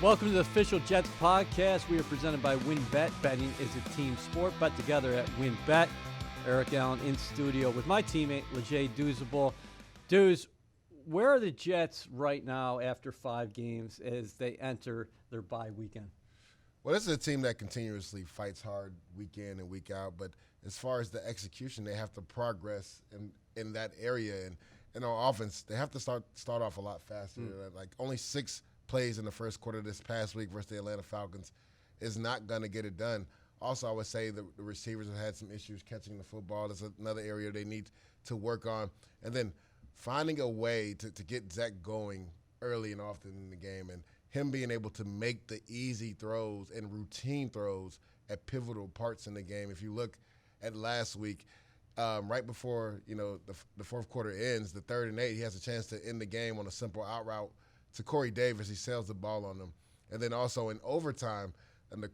Welcome to the official Jets podcast. We are presented by WynnBET. Betting is a team sport. Bet together at WynnBET. Eric Allen in studio with my teammate, Douzable. Douz, where are the Jets right now after 5 games as they enter their bye weekend? Well, this is a team that continuously fights hard week in and week out. But as far as the execution, they have to progress in that area. And on offense, they have to start off a lot faster. Like only 6 plays in the first quarter this past week versus the Atlanta Falcons is not going to get it done. Also, I would say the receivers have had some issues catching the football. That's another area they need to work on. And then finding a way to get Zach going early and often in the game, and him being able to make the easy throws and routine throws at pivotal parts in the game. If you look at last week, right before the fourth quarter ends, the 3rd and 8, he has a chance to end the game on a simple out route to Corey Davis. He sails the ball on them. And then also in overtime, and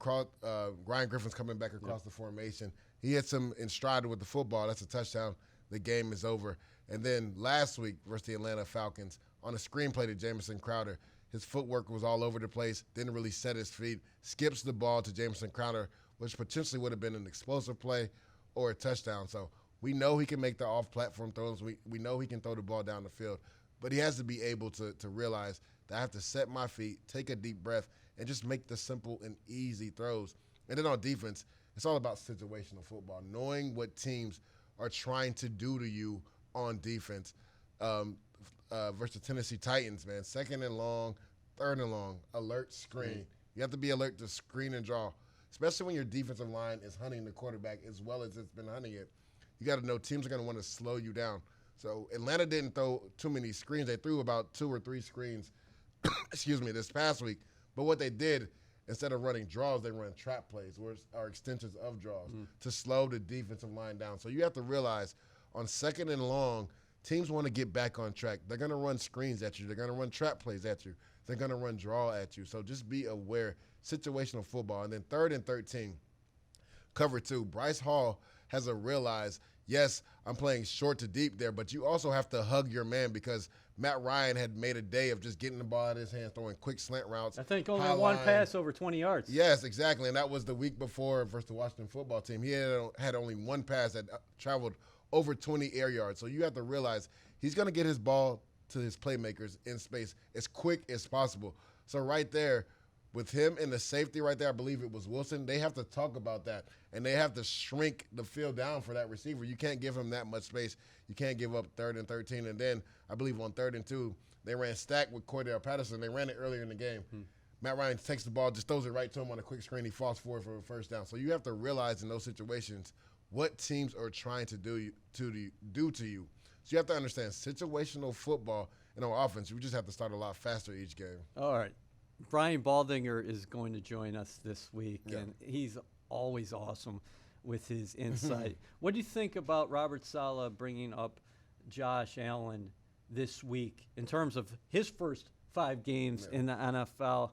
Ryan Griffin's coming back across the formation. He hits him in stride with the football. That's a touchdown. The game is over. And then last week versus the Atlanta Falcons, on a screenplay to Jamison Crowder, his footwork was all over the place, didn't really set his feet, skips the ball to Jamison Crowder, which potentially would have been an explosive play or a touchdown. So we know he can make the off-platform throws. We know he can throw the ball down the field. But he has to be able to realize that I have to set my feet, take a deep breath, and just make the simple and easy throws. And then on defense, it's all about situational football, knowing what teams are trying to do to you on defense. Versus the Tennessee Titans, man, 2nd and long, 3rd and long, alert screen. You have to be alert to screen and draw, especially when your defensive line is hunting the quarterback as well as it's been hunting it. You got to know teams are going to want to slow you down. So Atlanta didn't throw too many screens. They threw about 2 or 3 screens, this past week. But what they did, instead of running draws, they run trap plays, which are extensions of draws, to slow the defensive line down. So you have to realize on 2nd and long, teams want to get back on track. They're going to run screens at you. They're going to run trap plays at you. They're going to run draw at you. So just be aware, situational football. And then 3rd and 13, cover 2. Bryce Hall has to realize, yes, I'm playing short to deep there, but you also have to hug your man because Matt Ryan had made a day of just getting the ball out of his hands, throwing quick slant routes. I think only one pass over 20 yards. Yes, exactly, and that was the week before versus the Washington football team. He had only one pass that traveled over 20 air yards. So you have to realize he's going to get his ball to his playmakers in space as quick as possible. So right there, with him and the safety right there, I believe it was Wilson, they have to talk about that, and they have to shrink the field down for that receiver. You can't give him that much space. You can't give up 3rd and 13. And then I believe on 3rd and 2, they ran stack with Cordell Patterson. They ran it earlier in the game. Matt Ryan takes the ball, just throws it right to him on a quick screen. He falls forward for a first down. So you have to realize in those situations what teams are trying to do to you. So you have to understand situational football and on offense, we just have to start a lot faster each game. All right. Brian Baldinger is going to join us this week, and he's always awesome with his insight. What do you think about Robert Saleh bringing up Josh Allen this week in terms of his first 5 games in the NFL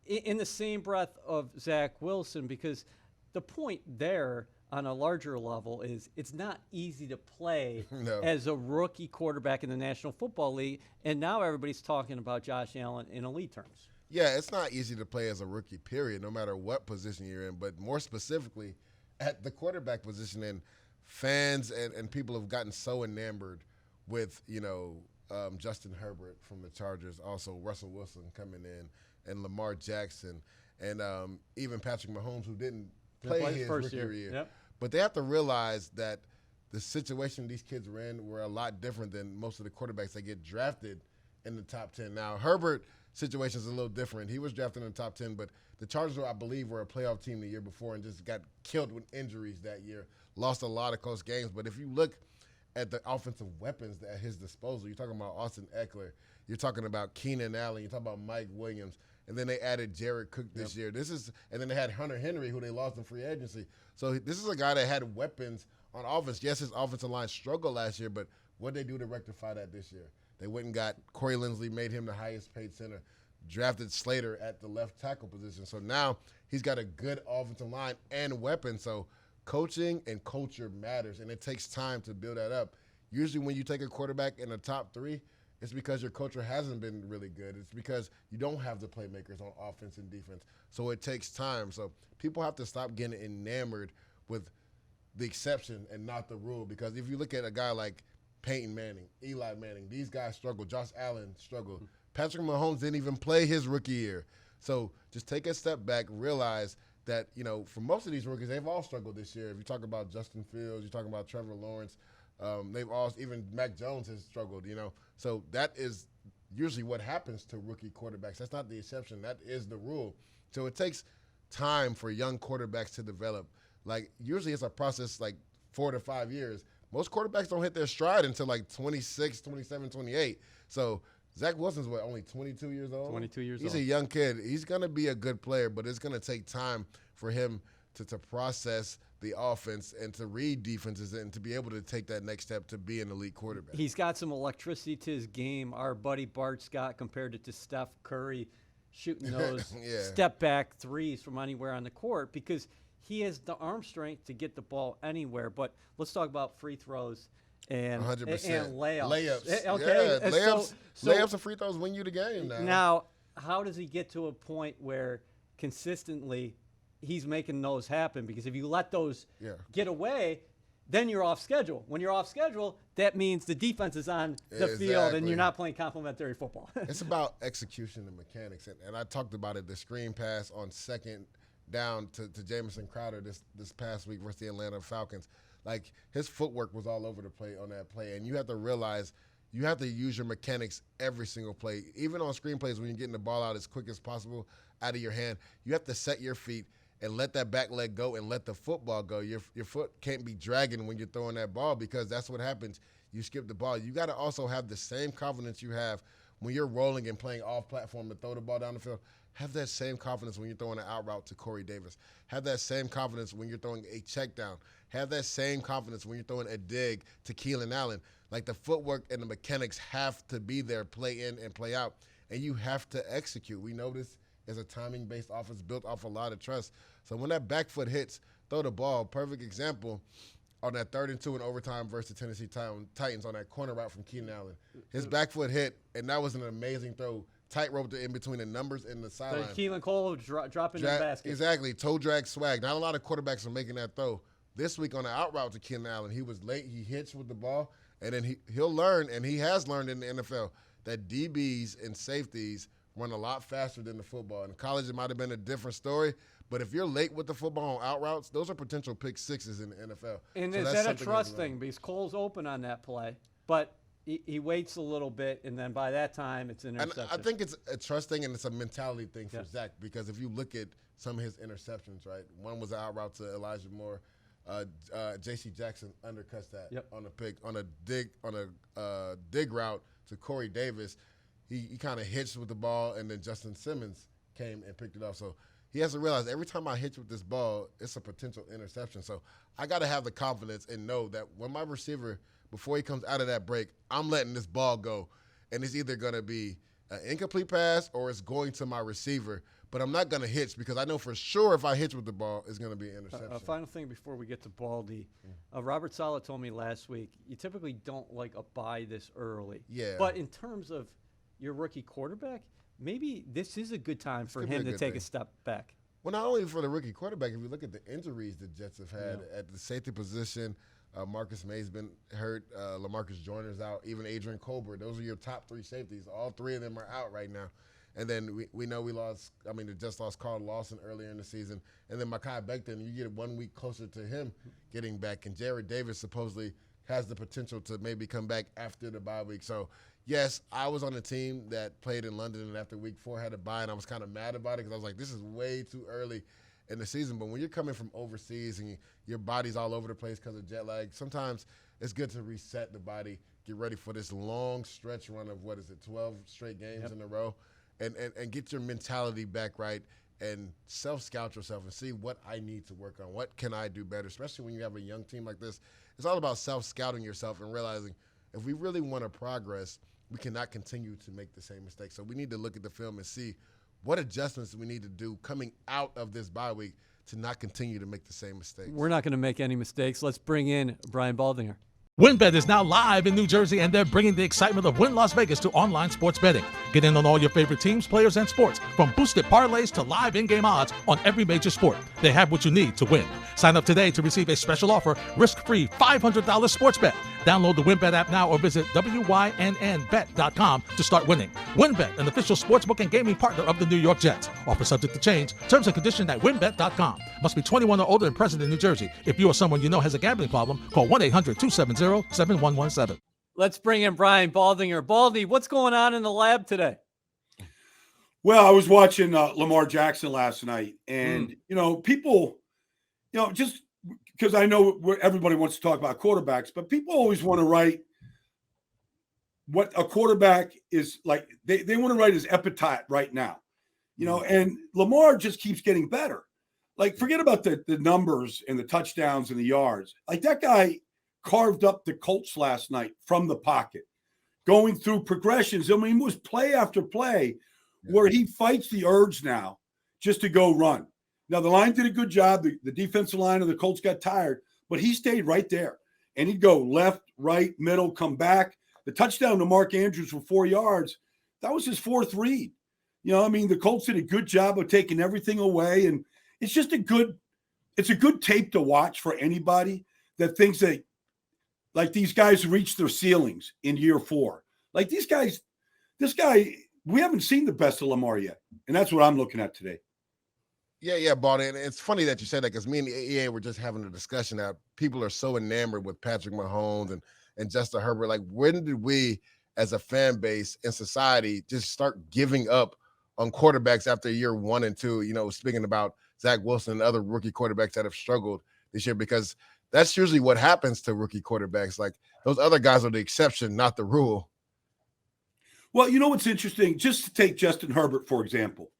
in the same breath of Zach Wilson? Because the point there on a larger level is it's not easy to play as a rookie quarterback in the National Football League, and now everybody's talking about Josh Allen in elite terms. Yeah, it's not easy to play as a rookie, period, no matter what position you're in. But more specifically, at the quarterback position, and fans and people have gotten so enamored with, Justin Herbert from the Chargers, also Russell Wilson coming in, and Lamar Jackson, and even Patrick Mahomes, who didn't play his rookie year. Yep. But they have to realize that the situation these kids were in were a lot different than most of the quarterbacks that get drafted in the top 10. Now, Herbert situation is a little different. He was drafted in the top 10, but the Chargers, I believe, were a playoff team the year before and just got killed with injuries that year, lost a lot of close games. But if you look at the offensive weapons at his disposal, you're talking about Austin Eckler, you're talking about Keenan Allen, you're talking about Mike Williams, and then they added Jared Cook this year. And then they had Hunter Henry, who they lost in free agency. So this is a guy that had weapons on offense. Yes, his offensive line struggled last year, but what did they do to rectify that this year? They went and got Corey Linsley, made him the highest paid center, drafted Slater at the left tackle position. So now he's got a good offensive line and weapons. So coaching and culture matters, and it takes time to build that up. Usually when you take a quarterback in the top 3, It's because your culture hasn't been really good. It's because you don't have the playmakers on offense and defense. So it takes time. So people have to stop getting enamored with the exception and not the rule. Because if you look at a guy like Peyton Manning, Eli Manning, these guys struggle. Josh Allen struggled. Patrick Mahomes didn't even play his rookie year. So just take a step back, realize that, for most of these rookies, they've all struggled this year. If you talk about Justin Fields, you're talking about Trevor Lawrence, they've all, even Mac Jones has struggled, So that is usually what happens to rookie quarterbacks. That's not the exception. That is the rule. So it takes time for young quarterbacks to develop. Like, usually it's a process like 4 to 5 years. Most quarterbacks don't hit their stride until like 26, 27, 28. So Zach Wilson's only 22 years old? 22 years He's old. a young kid. He's going to be a good player, but it's going to take time for him to process the offense and to read defenses and to be able to take that next step to be an elite quarterback. He's got some electricity to his game. Our buddy Bart Scott compared it to Steph Curry shooting those step-back threes from anywhere on the court because he has the arm strength to get the ball anywhere. But let's talk about free throws and 100%. and layups. Okay, Yeah, layups and free throws win you the game now. Now, how does he get to a point where consistently he's making those happen? Because if you let those get away, then you're off schedule. When you're off schedule, that means the defense is on the field and you're not playing complementary football. It's about execution and mechanics. And I talked about it, the screen pass on second down to Jamison Crowder this past week versus the Atlanta Falcons. Like, his footwork was all over the play on that play. And you have to realize you have to use your mechanics every single play. Even on screen plays when you're getting the ball out as quick as possible out of your hand, you have to set your feet and let that back leg go and let the football go. Your foot can't be dragging when you're throwing that ball because that's what happens. You skip the ball. You got to also have the same confidence you have when you're rolling and playing off platform to throw the ball down the field. Have that same confidence when you're throwing an out route to Corey Davis. Have that same confidence when you're throwing a check down. Have that same confidence when you're throwing a dig to Keelan Allen. Like, the footwork and the mechanics have to be there, play in and play out, and you have to execute. We know this is a timing-based offense built off a lot of trust. So when that back foot hits, throw the ball. Perfect example on that 3rd and 2 in overtime versus the Tennessee Titans on that corner route from Keelan Allen. His back foot hit, and that was an amazing throw. Tightrope in between the numbers and the sideline. Keelan Cole dropping in the basket. Exactly. Toe drag swag. Not a lot of quarterbacks are making that throw. This week on the out route to Keelan Allen, he was late. He hits with the ball, and then he'll learn, and he has learned in the NFL, that DBs and safeties run a lot faster than the football. In college, it might have been a different story, but if you're late with the football on out routes, those are potential pick sixes in the NFL. And so is that a trust thing? Because Cole's open on that play, but he waits a little bit, and then by that time, it's an interception. And I think it's a trust thing and it's a mentality thing for Zach, because if you look at some of his interceptions, right, one was an out route to Elijah Moore. J.C. Jackson undercuts that on a pick, on a dig route to Corey Davis. He kind of hitched with the ball, and then Justin Simmons came and picked it up. So he has to realize every time I hitch with this ball, it's a potential interception. So I got to have the confidence and know that when my receiver, before he comes out of that break, I'm letting this ball go, and it's either going to be an incomplete pass or it's going to my receiver. But I'm not going to hitch because I know for sure if I hitch with the ball, it's going to be an interception. A final thing before we get to Baldy. Robert Saleh told me last week, you typically don't like a bye this early. Yeah. But in terms of your rookie quarterback, maybe this is a good time for him to take a step back. Well, not only for the rookie quarterback, if you look at the injuries the Jets have had at the safety position, Marcus May's been hurt, LaMarcus Joyner's out, even Adrian Colbert. Those are your top 3 safeties. All 3 of them are out right now. And then we know the Jets lost Carl Lawson earlier in the season. And then Mekhi Becton, you get 1 week closer to him getting back. And Jared Davis supposedly has the potential to maybe come back after the bye week. So, yes, I was on a team that played in London and after week 4 had a bye, and I was kind of mad about it because I was like, this is way too early in the season. But when you're coming from overseas and your body's all over the place because of jet lag, sometimes it's good to reset the body, get ready for this long stretch run of, 12 straight games in a row, and get your mentality back right and self-scout yourself and see what I need to work on. What can I do better, especially when you have a young team like this. It's all about self-scouting yourself and realizing if we really want to progress, we cannot continue to make the same mistakes. So we need to look at the film and see what adjustments we need to do coming out of this bye week to not continue to make the same mistakes. We're not going to make any mistakes. Let's bring in Brian Baldinger. WynnBET is now live in New Jersey, and they're bringing the excitement of Wynn Las Vegas to online sports betting. Get in on all your favorite teams, players, and sports, from boosted parlays to live in-game odds on every major sport. They have what you need to win. Sign up today to receive a special offer, risk-free $500 sports bet. Download the WynnBET app now or visit wynnbet.com to start winning. WynnBET, an official sportsbook and gaming partner of the New York Jets. Offer subject to change. Terms and conditions at wynnbet.com. Must be 21 or older and present in New Jersey. If you or someone you know has a gambling problem, call 1-800-270-7117. Let's bring in Brian Baldinger. Baldy, what's going on in the lab today? Well, I was watching Lamar Jackson last night, and, people, just because I know everybody wants to talk about quarterbacks, but people always want to write what a quarterback is like. They want to write his epitaph right now, and Lamar just keeps getting better. Like, forget about the numbers and the touchdowns and the yards. Like, that guy carved up the Colts last night from the pocket, going through progressions. I mean, it was play after play where he fights the urge now just to go run. Now, the line did a good job. The defensive line of the Colts got tired, but he stayed right there. And he'd go left, right, middle, come back. The touchdown to Mark Andrews for 4 yards, that was his fourth read. The Colts did a good job of taking everything away. And it's just a good tape to watch for anybody that thinks that, like, these guys reach their ceilings in year 4. Like, this guy, we haven't seen the best of Lamar yet. And that's what I'm looking at today. Yeah, Baldy. And it's funny that you said that, because me and the EA were just having a discussion that people are so enamored with Patrick Mahomes and Justin Herbert. Like, when did we as a fan base and society just start giving up on quarterbacks after year 1 and 2? Speaking about Zach Wilson and other rookie quarterbacks that have struggled this year, because that's usually what happens to rookie quarterbacks. Like, those other guys are the exception, not the rule. Well, what's interesting? Just to take Justin Herbert, for example.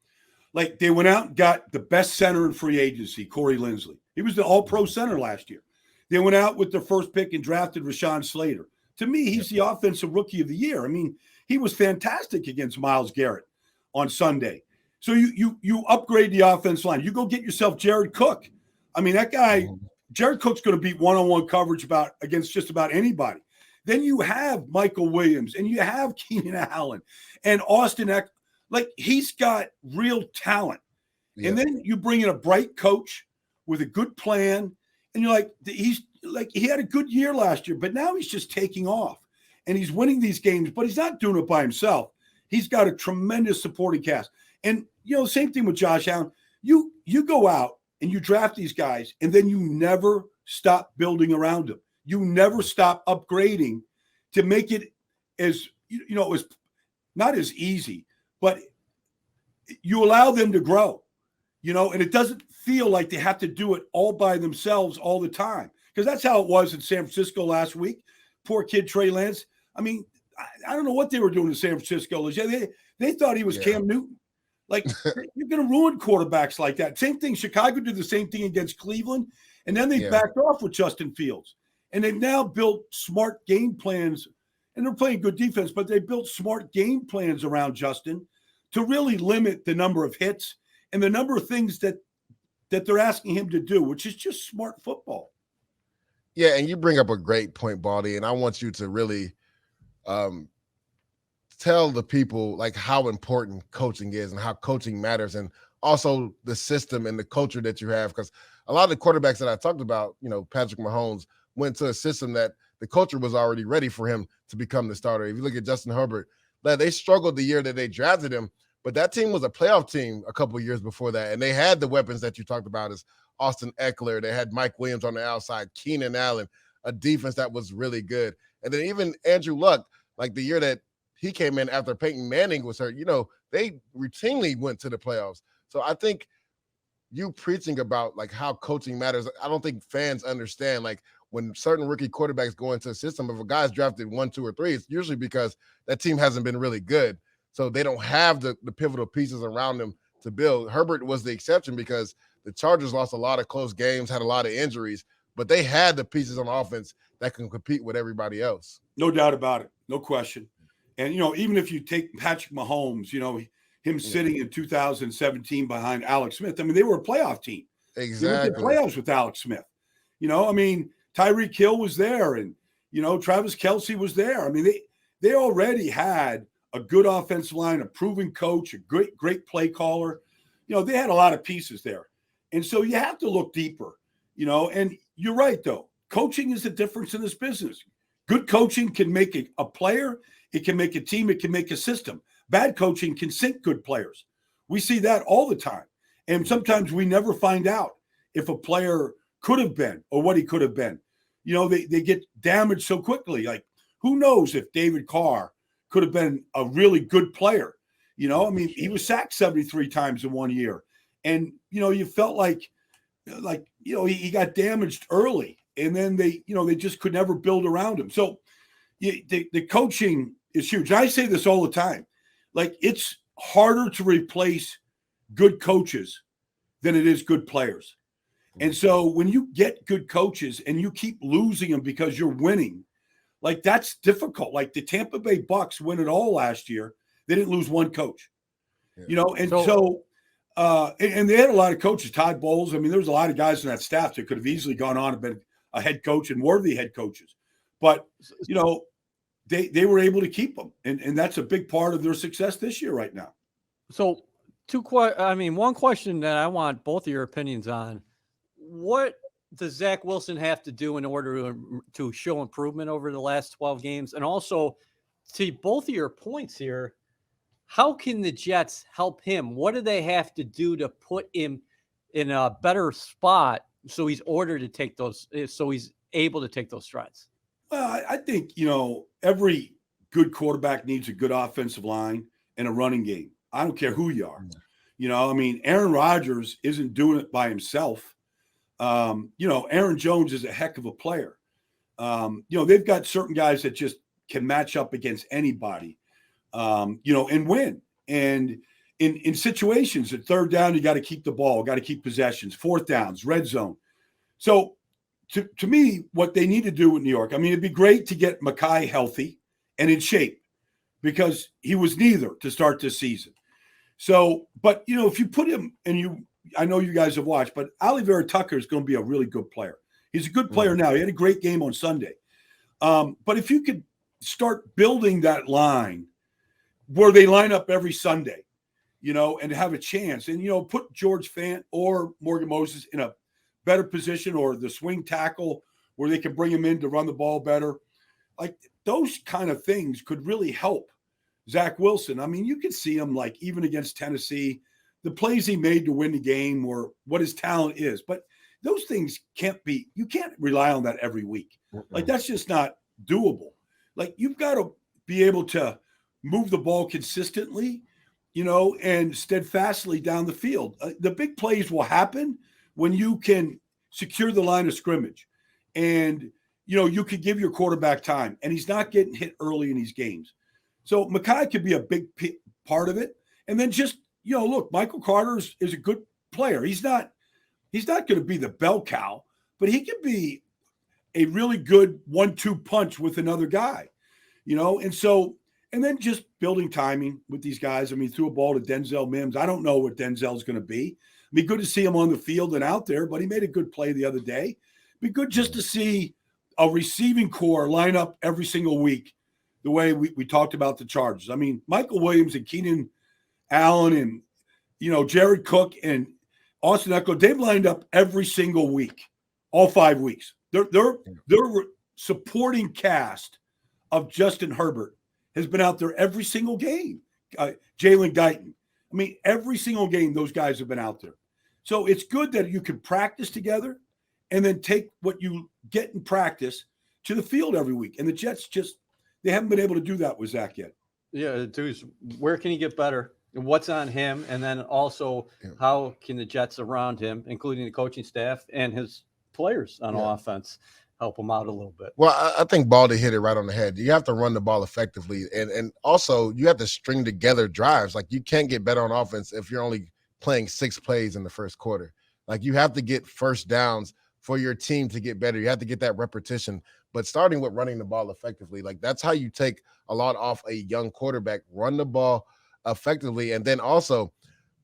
Like, they went out and got the best center in free agency, Corey Linsley. He was the all-pro center last year. They went out with their first pick and drafted Rashawn Slater. To me, he's the offensive rookie of the year. I mean, he was fantastic against Myles Garrett on Sunday. So you upgrade the offense line. You go get yourself Jared Cook. I mean, that guy, Jared Cook's going to beat one-on-one coverage against just about anybody. Then you have Michael Williams, and you have Keenan Allen and Austin Eckler. Like, he's got real talent. Yeah. And then you bring in a bright coach with a good plan, and you're like, he had a good year last year, but now he's just taking off. And he's winning these games, but he's not doing it by himself. He's got a tremendous supporting cast. And, same thing with Josh Allen. You go out and you draft these guys, and then you never stop building around them. You never stop upgrading to make it as, as not as easy, but you allow them to grow, and it doesn't feel like they have to do it all by themselves all the time. Because that's how it was in San Francisco last week. Poor kid Trey Lance. I mean, I don't know what they were doing in San Francisco. They thought he was Cam Newton. Like, you're going to ruin quarterbacks like that. Same thing. Chicago did the same thing against Cleveland, and then they backed off with Justin Fields. And they've now built smart game plans, and they're playing good defense, but they built smart game plans around Justin to really limit the number of hits and the number of things that they're asking him to do, which is just smart football. Yeah, and you bring up a great point, Baldy, and I want you to really tell the people, like, how important coaching is and how coaching matters, and also the system and the culture that you have. Because a lot of the quarterbacks that I talked about, Patrick Mahomes, went to a system that the culture was already ready for him to become the starter. If you look at Justin Herbert, they struggled the year that they drafted him, but that team was a playoff team a couple of years before that, and they had the weapons that you talked about as Austin Eckler. They had Mike Williams on the outside, Keenan Allen, a defense that was really good. And then even Andrew Luck, like the year that he came in after Peyton Manning was hurt, they routinely went to the playoffs. So I think you preaching about, like, how coaching matters, I don't think fans understand, like, when certain rookie quarterbacks go into a system, if a guy's drafted 1, 2, or 3, it's usually because that team hasn't been really good. So they don't have the pivotal pieces around them to build. Herbert was the exception because the Chargers lost a lot of close games, had a lot of injuries, but they had the pieces on offense that can compete with everybody else. No doubt about it. No question. And, even if you take Patrick Mahomes, him sitting in 2017 behind Alex Smith, I mean, they were a playoff team. Exactly. They went to playoffs with Alex Smith. Tyreek Hill was there, and Travis Kelce was there. I mean, they already had a good offensive line, a proven coach, a great play caller. They had a lot of pieces there. And so you have to look deeper, and you're right, though. Coaching is the difference in this business. Good coaching can make a player. It can make a team. It can make a system. Bad coaching can sink good players. We see that all the time. And sometimes we never find out if a player could have been or what he could have been. They get damaged so quickly. Like, who knows if David Carr could have been a really good player? I mean, he was sacked 73 times in 1 year. And, you felt like he got damaged early. And then they just could never build around him. So the coaching is huge. And I say this all the time. Like, it's harder to replace good coaches than it is good players. And so when you get good coaches and you keep losing them because you're winning, like, that's difficult. Like, the Tampa Bay Bucks win it all last year. They didn't lose one coach, and and they had a lot of coaches, Todd Bowles. I mean, there was a lot of guys in that staff that could have easily gone on and been a head coach and worthy head coaches. But, they were able to keep them. And that's a big part of their success this year right now. So one question that I want both of your opinions on. What does Zach Wilson have to do in order to show improvement over the last 12 games? And also, to both of your points here, how can the Jets help him? What do they have to do to put him in a better spot so he's able to take those strides? Well, I think, every good quarterback needs a good offensive line and a running game. I don't care who you are. I mean, Aaron Rodgers isn't doing it by himself. Aaron Jones is a heck of a player. They've got certain guys that just can match up against anybody, and win. And in situations at third down, you got to keep the ball, got to keep possessions, fourth downs, red zone. So to me, what they need to do with New York, I mean, it'd be great to get Mekhi healthy and in shape because he was neither to start this season. So, but, if you put him I know you guys have watched, but Alijah Vera-Tucker is going to be a really good player. He's a good player now. He had a great game on Sunday. But if you could start building that line where they line up every Sunday, and have a chance and, put George Fant or Morgan Moses in a better position or the swing tackle where they can bring him in to run the ball better. Like, those kind of things could really help Zach Wilson. I mean, you could see him, like, even against Tennessee, the plays he made to win the game or what his talent is. But those things you can't rely on that every week. Like, that's just not doable. Like, you've got to be able to move the ball consistently, and steadfastly down the field. The big plays will happen when you can secure the line of scrimmage and, you could give your quarterback time and he's not getting hit early in these games. So Mekhi could be a big part of it. And then just, look, Michael Carter is a good player. He's not going to be the bell cow, but he could be a really good 1-2 punch with another guy, and then just building timing with these guys. I mean, threw a ball to Denzel Mims. I don't know what Denzel's going to be. It'd be good to see him on the field and out there, but he made a good play the other day. It'd be good just to see a receiving core line up every single week the way we talked about the Chargers. I mean, Michael Williams and Keenan Allen and, Jared Cook and Austin Eckler, they've lined up every single week, all 5 weeks. Their supporting cast of Justin Herbert has been out there every single game. Jalen Guyton. I mean, every single game those guys have been out there. So it's good that you can practice together and then take what you get in practice to the field every week. And the Jets they haven't been able to do that with Zach yet. Yeah, Douz, where can he get better? And what's on him? And then also, how can the Jets around him, including the coaching staff and his players on offense, help him out a little bit? Well, I think Baldy hit it right on the head. You have to run the ball effectively. And also, you have to string together drives. Like, you can't get better on offense if you're only playing 6 plays in the first quarter. Like, you have to get first downs for your team to get better. You have to get that repetition. But starting with running the ball effectively, like, that's how you take a lot off a young quarterback. Run the ball effectively. And then also,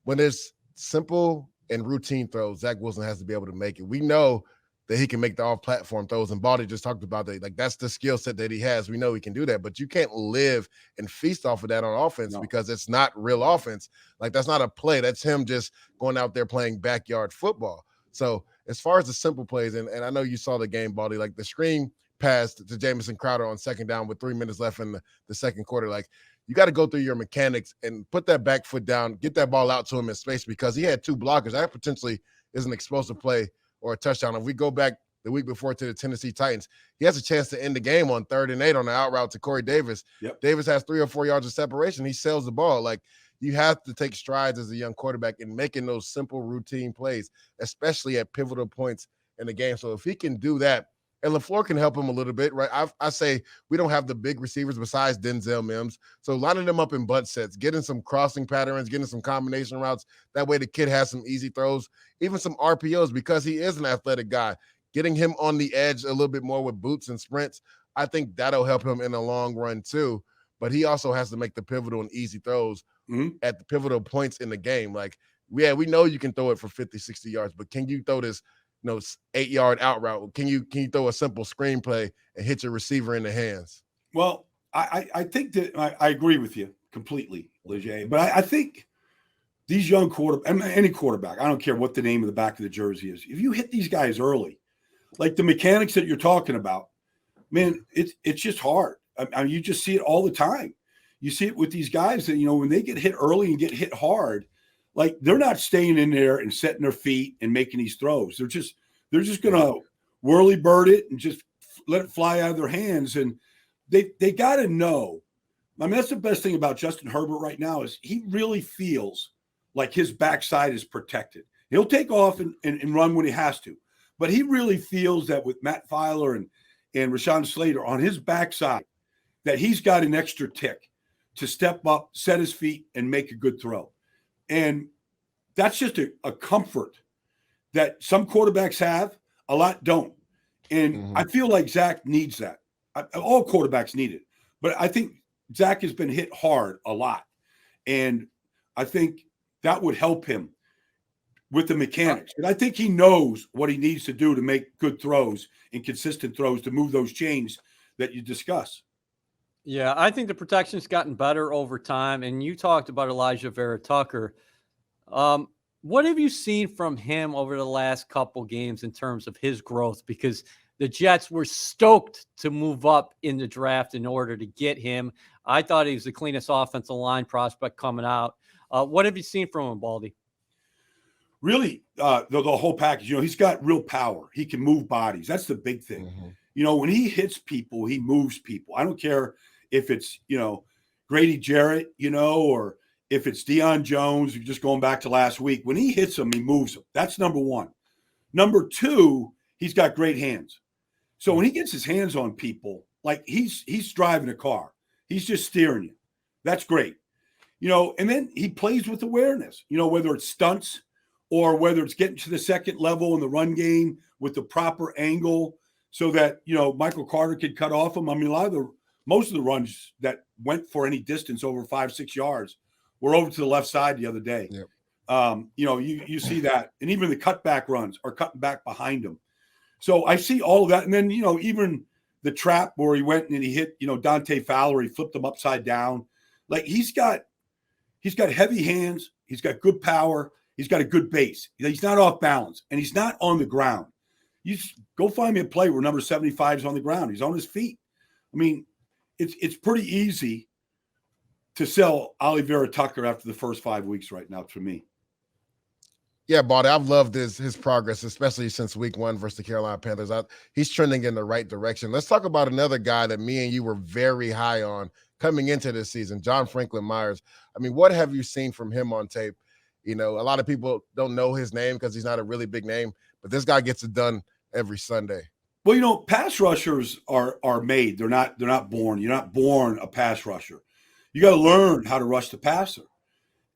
when there's simple and routine throws, Zach Wilson has to be able to make it. We know that he can make the off-platform throws. And Baldy just talked about that. Like, that's the skill set that he has. We know he can do that, but you can't live and feast off of that on offense because it's not real offense. Like, that's not a play. That's him just going out there playing backyard football. So as far as the simple plays, and I know you saw the game, Baldy, like the screen pass to Jamison Crowder on second down with 3 minutes left in the second quarter, like, you got to go through your mechanics and put that back foot down, get that ball out to him in space because he had 2 blockers. That potentially is an explosive play or a touchdown. If we go back the week before to the Tennessee Titans, he has a chance to end the game on 3rd and 8 on the out route to Corey Davis. Yep. Davis has 3 or 4 yards of separation. He sells the ball. Like, you have to take strides as a young quarterback in making those simple routine plays, especially at pivotal points in the game. So if he can do that, and LaFleur can help him a little bit, right? I say we don't have the big receivers besides Denzel Mims. So lining them up in butt sets, getting some crossing patterns, getting some combination routes. That way the kid has some easy throws, even some RPOs because he is an athletic guy. Getting him on the edge a little bit more with boots and sprints, I think that'll help him in the long run too. But he also has to make the pivotal and easy throws at the pivotal points in the game. Like, yeah, we know you can throw it for 50, 60 yards, but can you throw this 8-yard out route? Can you throw a simple screenplay and hit your receiver in the hands? Well, I think that I agree with you completely, Alijah. But I think these young any quarterback, I don't care what the name of the back of the jersey is, if you hit these guys early, like the mechanics that you're talking about, man, it's just hard. I mean, you just see it all the time. You see it with these guys that, when they get hit early and get hit hard, like, they're not staying in there and setting their feet and making these throws. They're just going to whirly bird it and just let it fly out of their hands. And they got to know. I mean, that's the best thing about Justin Herbert right now is he really feels like his backside is protected. He'll take off and run when he has to, but he really feels that with Matt Filer and Rashawn Slater on his backside, that he's got an extra tick to step up, set his feet, and make a good throw. And that's just a comfort that some quarterbacks have, a lot don't. And I feel like Zach needs that. All quarterbacks need it. But I think Zach has been hit hard a lot. And I think that would help him with the mechanics. And I think he knows what he needs to do to make good throws and consistent throws to move those chains that you discuss. Yeah, I think the protection's gotten better over time. And you talked about Alijah Vera-Tucker. What have you seen from him over the last couple games in terms of his growth? Because the Jets were stoked to move up in the draft in order to get him. I thought he was the cleanest offensive line prospect coming out. What have you seen from him, Baldy? Really, the whole package. He's got real power. He can move bodies. That's the big thing. When he hits people, he moves people. I don't care if it's, Grady Jarrett, or if it's Deion Jones, just going back to last week. When he hits them, he moves them. That's number one. Number two, he's got great hands. So when he gets his hands on people, like he's driving a car. He's just steering you. That's great. And then he plays with awareness, whether it's stunts or whether it's getting to the second level in the run game with the proper angle so that, Michael Carter could cut off him. I mean, most of the runs that went for any distance over 5-6 yards were over to the left side the other day. Yep. You see that. And even the cutback runs are cutting back behind him. So I see all of that. And then, even the trap where he went and he hit, Dante Fowler, he flipped him upside down. Like he's got heavy hands. He's got good power. He's got a good base. He's not off balance and he's not on the ground. You just go find me a play where number 75 is on the ground. He's on his feet. I mean, it's pretty easy to sell Alijah Vera-Tucker after the first 5 weeks right now for me. Yeah, Baldy, I've loved his progress, especially since week 1 versus the Carolina Panthers. He's trending in the right direction. Let's talk about another guy that me and you were very high on coming into this season, John FranklinMyers. I mean, what have you seen from him on tape? A lot of people don't know his name because he's not a really big name, but this guy gets it done every Sunday. Well, pass rushers are made. They're not born. You're not born a pass rusher. You got to learn how to rush the passer.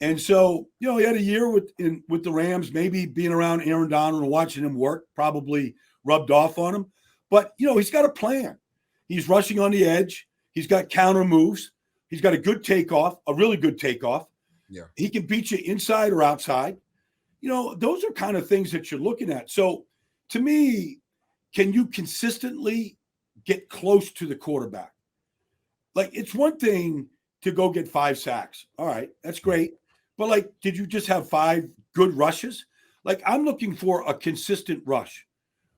And so, he had a year with the Rams, maybe being around Aaron Donald and watching him work probably rubbed off on him. But, he's got a plan. He's rushing on the edge. He's got counter moves. He's got a good takeoff, a really good takeoff. Yeah. He can beat you inside or outside. Those are kind of things that you're looking at. So to me, can you consistently get close to the quarterback? Like, it's one thing to go get 5 sacks. All right, that's great. But, like, did you just have 5 good rushes? Like, I'm looking for a consistent rush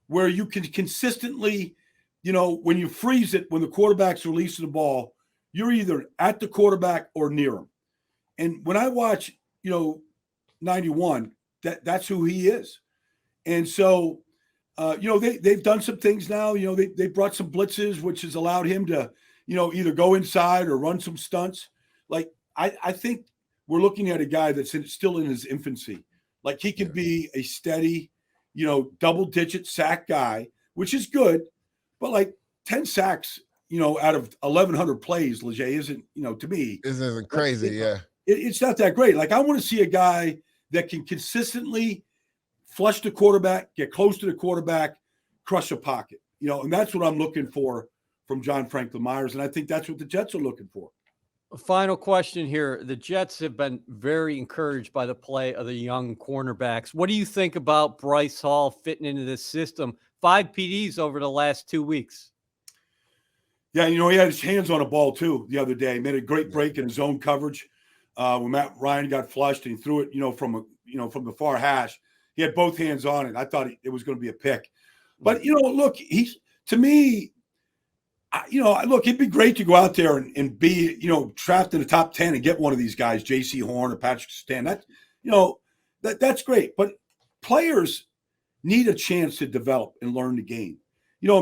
where you can consistently, when you freeze it, when the quarterback's releasing the ball, you're either at the quarterback or near him. And when I watch, 91, that's who he is. And so, they've done some things now. They brought some blitzes, which has allowed him to, either go inside or run some stunts. Like, I think we're looking at a guy that's still in his infancy. Like, he can be a steady, double-digit sack guy, which is good. But, like, 10 sacks, out of 1,100 plays, Alijah, isn't, to me. Isn't crazy, It's not that great. Like, I want to see a guy that can consistently flush the quarterback, get close to the quarterback, crush a pocket. And that's what I'm looking for from John FranklinMyers, and I think that's what the Jets are looking for. Final question here. The Jets have been very encouraged by the play of the young cornerbacks. What do you think about Bryce Hall fitting into this system? 5 PDs over the last 2 weeks. Yeah, he had his hands on a ball too the other day. He made a great break in his own coverage when Matt Ryan got flushed and he threw it, from the far hash. He had both hands on it. I thought it was going to be a pick. But look, to me, look, it'd be great to go out there and be, trapped in the top 10 and get one of these guys, J.C. Horn or Patrick Stan. That's great. But players need a chance to develop and learn the game.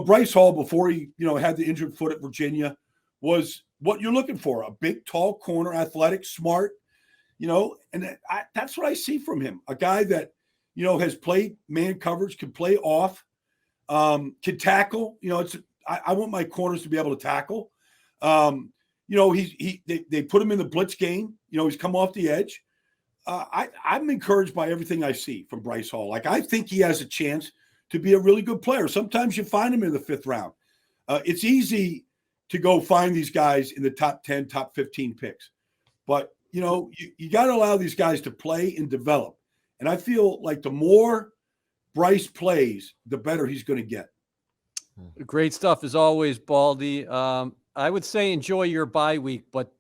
Bryce Hall, before he, had the injured foot at Virginia, was what you're looking for, a big, tall corner, athletic, smart, and that's what I see from him. A guy that, has played man coverage, can play off, can tackle. I want my corners to be able to tackle. They put him in the blitz game. He's come off the edge. I'm encouraged by everything I see from Bryce Hall. Like, I think he has a chance to be a really good player. Sometimes you find him in the 5th round. It's easy to go find these guys in the top 10, top 15 picks. But, you got to allow these guys to play and develop. And I feel like the more Bryce plays, the better he's going to get. Great stuff as always, Baldy. I would say enjoy your bye week, but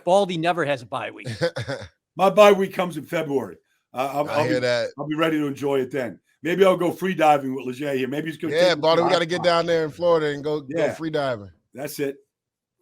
Baldy never has a bye week. My bye week comes in February. I hear that. I'll be ready to enjoy it then. Maybe I'll go free diving with Alijah here. Maybe he's going to. Yeah, Baldy, we got to get down there in Florida and go free diving. That's it.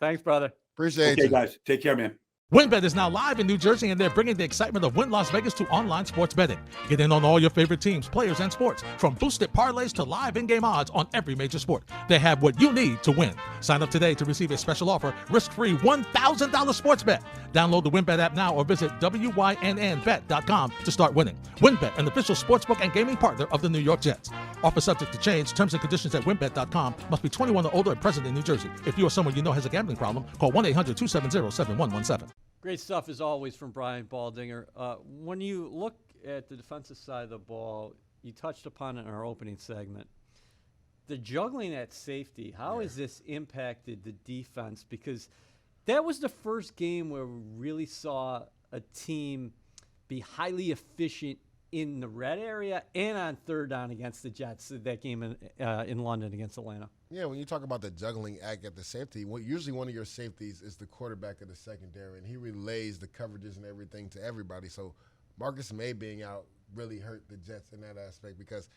Thanks, brother. Appreciate you. Okay, guys. Take care, man. WynnBET is now live in New Jersey, and they're bringing the excitement of Wynn Las Vegas to online sports betting. Get in on all your favorite teams, players, and sports, from boosted parlays to live in-game odds on every major sport. They have what you need to win. Sign up today to receive a special offer, risk-free $1,000 sports bet. Download the WynnBET app now or visit WYNNBet.com to start winning. WynnBET, an official sportsbook and gaming partner of the New York Jets. Offer subject to change. Terms and conditions at WynnBET.com. Must be 21 or older and present in New Jersey. If you or someone you know has a gambling problem, call 1-800-270-7117. Great stuff as always from Brian Baldinger. When you look at the defensive side of the ball, you touched upon it in our opening segment. The juggling at safety, how has this impacted the defense? Because that was the first game where we really saw a team be highly efficient in the red area and on 3rd down against the Jets, that game in London against Atlanta. Yeah, when you talk about the juggling act at the safety, usually one of your safeties is the quarterback of the secondary, and he relays the coverages and everything to everybody. So Marcus May being out really hurt the Jets in that aspect because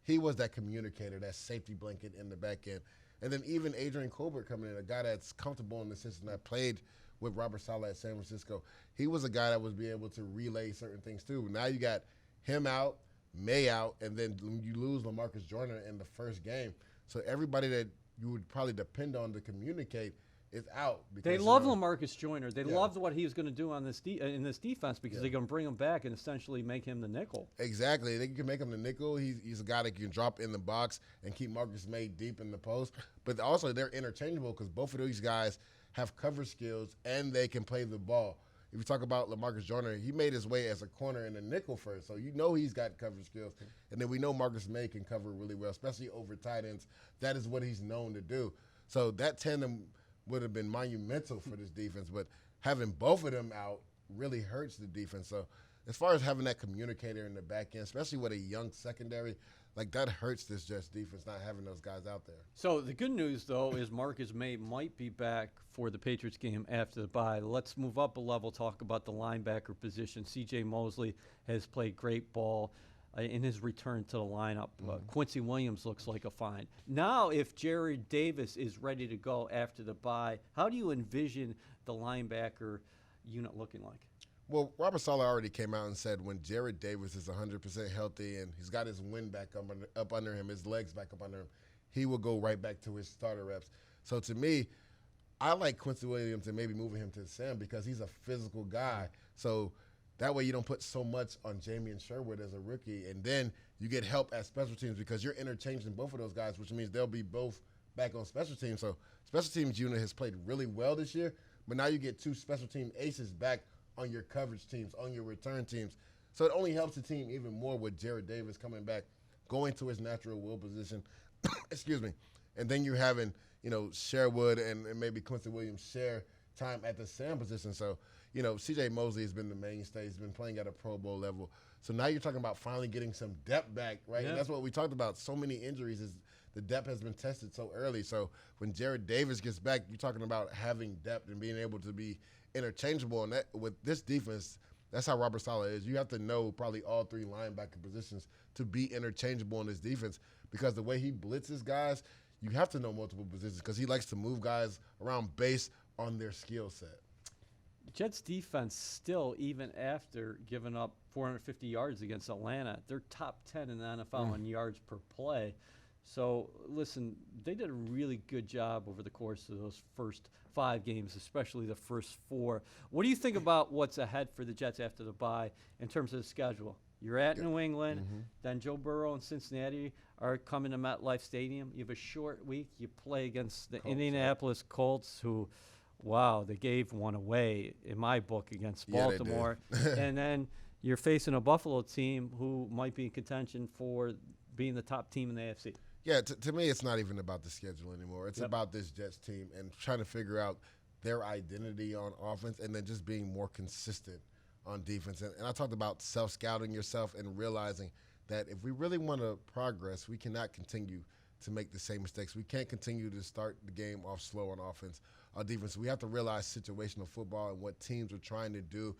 he was that communicator, that safety blanket in the back end. And then even Adrian Colbert coming in, a guy that's comfortable in the system, that played with Robert Saleh at San Francisco. He was a guy that was being able to relay certain things too. Now you got him out, May out, and then you lose LaMarcus Joyner in the first game. So everybody that you would probably depend on to communicate is out. Because, they love LaMarcus Joyner. They loved what he was going to do on this in this defense because they're going to bring him back and essentially make him the nickel. Exactly. They can make him the nickel. He's a guy that can drop in the box and keep Marcus May deep in the post. But also they're interchangeable because both of these guys have coverage skills and they can play the ball. If you talk about LaMarcus Joyner, he made his way as a corner in the nickel first, so you know he's got coverage skills. And then we know Marcus May can cover really well, especially over tight ends. That is what he's known to do. So that tandem would have been monumental for this defense, but having both of them out really hurts the defense. So as far as having that communicator in the back end, especially with a young secondary, like that hurts this Jets defense not having those guys out there. So the good news, though, is Marcus May might be back for the Patriots game after the bye. Let's move up a level, talk about the linebacker position. C.J. Mosley has played great ball in his return to the lineup. Quincy Williams looks like a find. Now, if Jared Davis is ready to go after the bye, how do you envision the linebacker unit looking like? Well, Robert Saleh already came out and said when Jared Davis is 100% healthy and he's got his wind back up under him, his legs back up under him, he will go right back to his starter reps. So to me, I like Quincy Williams and maybe moving him to Sam because he's a physical guy. So that way you don't put so much on Jamian Sherwood as a rookie, and then you get help at special teams because you're interchanging both of those guys, which means they'll be both back on special teams. So special teams unit has played really well this year, but now you get two special team aces back on your coverage teams, on your return teams. So it only helps the team even more with Jared Davis coming back, going to his natural will position. Excuse me. And then you're having, Sherwood and maybe Quincy Williams share time at the Sam position. So, C.J. Mosley has been the mainstay. He's been playing at a Pro Bowl level. So now you're talking about finally getting some depth back, right? Yeah. And that's what we talked about. So many injuries is the depth has been tested so early. So when Jared Davis gets back, you're talking about having depth and being able to be interchangeable. And that, with this defense, that's how Robert Saleh is. You have to know probably all three linebacker positions to be interchangeable in this defense because the way he blitzes guys, you have to know multiple positions because he likes to move guys around based on their skill set. Jets defense still, even after giving up 450 yards against Atlanta, they're top 10 in the NFL in yards per play. So, listen, they did a really good job over the course of those first 5 games, especially the first 4. What do you think about what's ahead for the Jets after the bye in terms of the schedule? You're at New England, then Joe Burrow and Cincinnati are coming to MetLife Stadium. You have a short week. You play against the Indianapolis Colts, who, wow, they gave one away in my book against Baltimore. And then you're facing a Buffalo team who might be in contention for being the top team in the AFC. Yeah, to me, it's not even about the schedule anymore. It's about this Jets team and trying to figure out their identity on offense and then just being more consistent on defense. And I talked about self-scouting yourself and realizing that if we really want to progress, we cannot continue to make the same mistakes. We can't continue to start the game off slow on offense. On defense, we have to realize situational football and what teams are trying to do,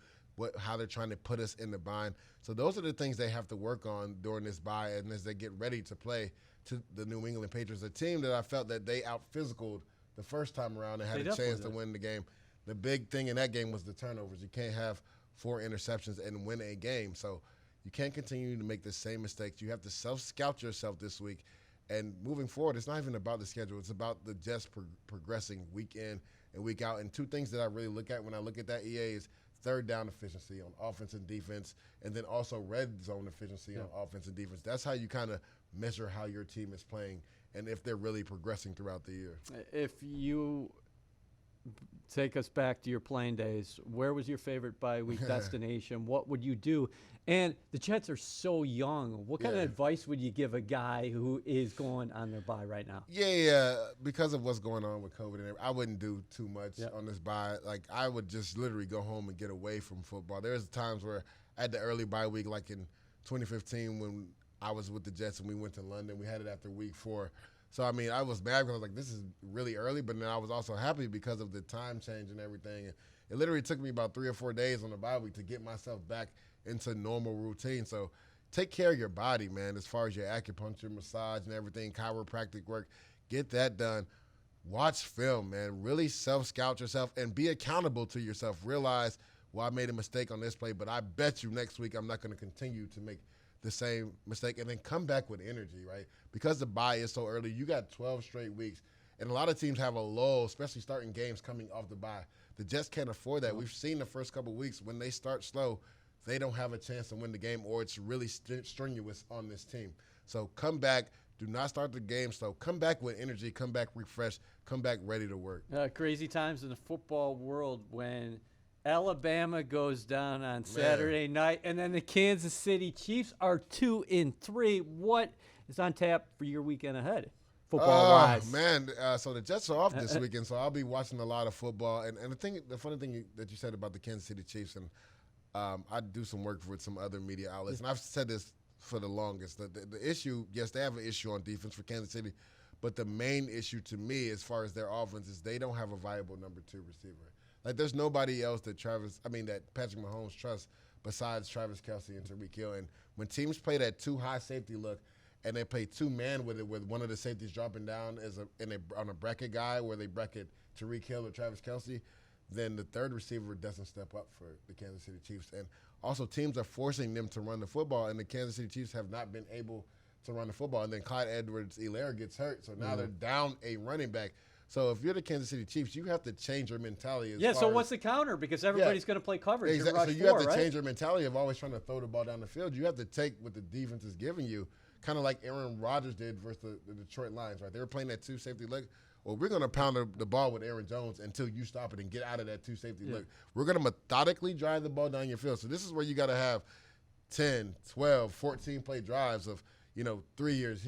how they're trying to put us in the bind. So those are the things they have to work on during this bye and as they get ready to play to the New England Patriots, a team that I felt that they out-physicaled the first time around and had a chance to win the game. The big thing in that game was the turnovers. You can't have 4 interceptions and win a game. So you can't continue to make the same mistakes. You have to self-scout yourself this week. And moving forward, it's not even about the schedule. It's about the Jets progressing week in and week out. And 2 things that I really look at when I look at that, EA, is third down efficiency on offense and defense, and then also red zone efficiency on offense and defense. That's how you kind of measure how your team is playing and if they're really progressing throughout the year. If you take us back to your playing days, where was your favorite BiWeek destination? What would you do? And the Jets are so young. What kind of advice would you give a guy who is going on their bye right now? Yeah, because of what's going on with COVID, and I wouldn't do too much on this bye. Like, I would just literally go home and get away from football. There's times where I had the early bye week, like in 2015 when I was with the Jets and we went to London. We had it after week 4. So, I mean, I was mad because I was like, this is really early, but then I was also happy because of the time change and everything. And it literally took me about 3 or 4 days on the bye week to get myself back into normal routine. So take care of your body, man, as far as your acupuncture, massage, and everything, chiropractic work. Get that done. Watch film, man. Really self-scout yourself and be accountable to yourself. Realize, well, I made a mistake on this play, but I bet you next week I'm not going to continue to make the same mistake, and then come back with energy, right? Because the bye is so early, you got 12 straight weeks, and a lot of teams have a lull, especially starting games coming off the bye. The Jets can't afford that. We've seen the first couple of weeks when they start slow, they don't have a chance to win the game, or it's really strenuous on this team. So come back. Do not start the game slow. Come back with energy. Come back refreshed. Come back ready to work. Crazy times in the football world when Alabama goes down on Saturday night, and then the Kansas City Chiefs are 2-3. What is on tap for your weekend ahead, football-wise? Man, so the Jets are off this weekend, so I'll be watching a lot of football. And the funny thing that you said about the Kansas City Chiefs, and I do some work with some other media outlets, and I've said this for the longest. The issue, yes, they have an issue on defense for Kansas City, but the main issue to me as far as their offense is they don't have a viable number 2 receiver. Like, there's nobody else that that Patrick Mahomes trusts besides Travis Kelce and Tyreek Hill. And when teams play that too high safety look and they play 2-man with it, with one of the safeties dropping down on a bracket guy where they bracket Tyreek Hill or Travis Kelce, then the third receiver doesn't step up for the Kansas City Chiefs. And also teams are forcing them to run the football, and the Kansas City Chiefs have not been able to run the football. And then Clyde Edwards-Helaire gets hurt, so now they're down a running back. So if you're the Kansas City Chiefs, you have to change your mentality. So what's the counter? Because everybody's going to play coverage. Exactly. So you have to change your mentality of always trying to throw the ball down the field. You have to take what the defense is giving you, kind of like Aaron Rodgers did versus the Detroit Lions, right? They were playing that 2 safety look. Well, we're going to pound the ball with Aaron Jones until you stop it and get out of that 2 safety look. We're going to methodically drive the ball down your field. So this is where you got to have 10, 12, 14 play drives of, 3 yards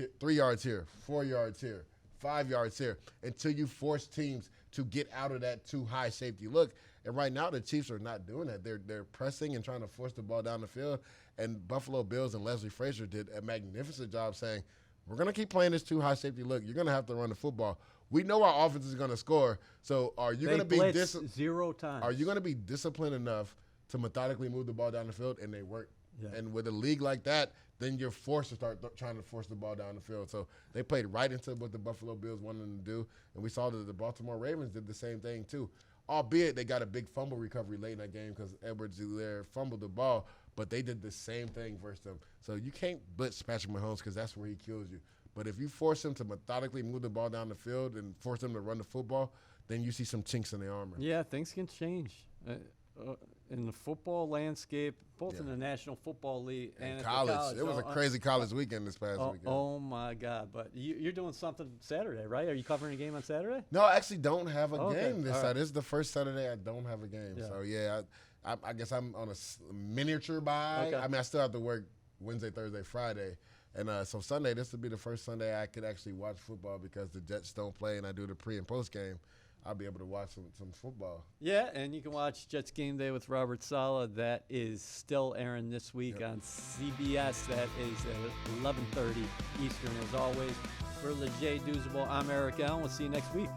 here, 4 yards here, 5 yards here, until you force teams to get out of that too high safety look. And right now the Chiefs are not doing that. They're pressing and trying to force the ball down the field. And Buffalo Bills and Leslie Frazier did a magnificent job saying, we're going to keep playing this too high safety look. You're going to have to run the football. We know our offense is going to score. So are you going to be 0 times? Are you going to be disciplined enough to methodically move the ball down the field? And they weren't. Yeah. And with a league like that, then you're forced to start trying to force the ball down the field. So they played right into what the Buffalo Bills wanted them to do. And we saw that the Baltimore Ravens did the same thing too. Albeit they got a big fumble recovery late in that game because Edwards-Helaire fumbled the ball, but they did the same thing versus them. So you can't blitz Patrick Mahomes because that's where he kills you. But if you force him to methodically move the ball down the field and force him to run the football, then you see some chinks in the armor. Yeah, things can change in the football landscape, both in the National Football League and college. It was a crazy college weekend this past weekend. Oh, my God. But you're doing something Saturday, right? Are you covering a game on Saturday? No, I actually don't have a game this Saturday. This is the first Saturday I don't have a game. Yeah. So, I guess I'm on a miniature bye. Okay. I mean, I still have to work Wednesday, Thursday, Friday. And so Sunday, this will be the first Sunday I could actually watch football because the Jets don't play and I do the pre- and post game. I'll be able to watch some football. Yeah, and you can watch Jets Game Day with Robert Saleh. That is still airing this week on CBS. That is at 11:30 Eastern, as always. For Douzable, I'm Eric Allen. We'll see you next week.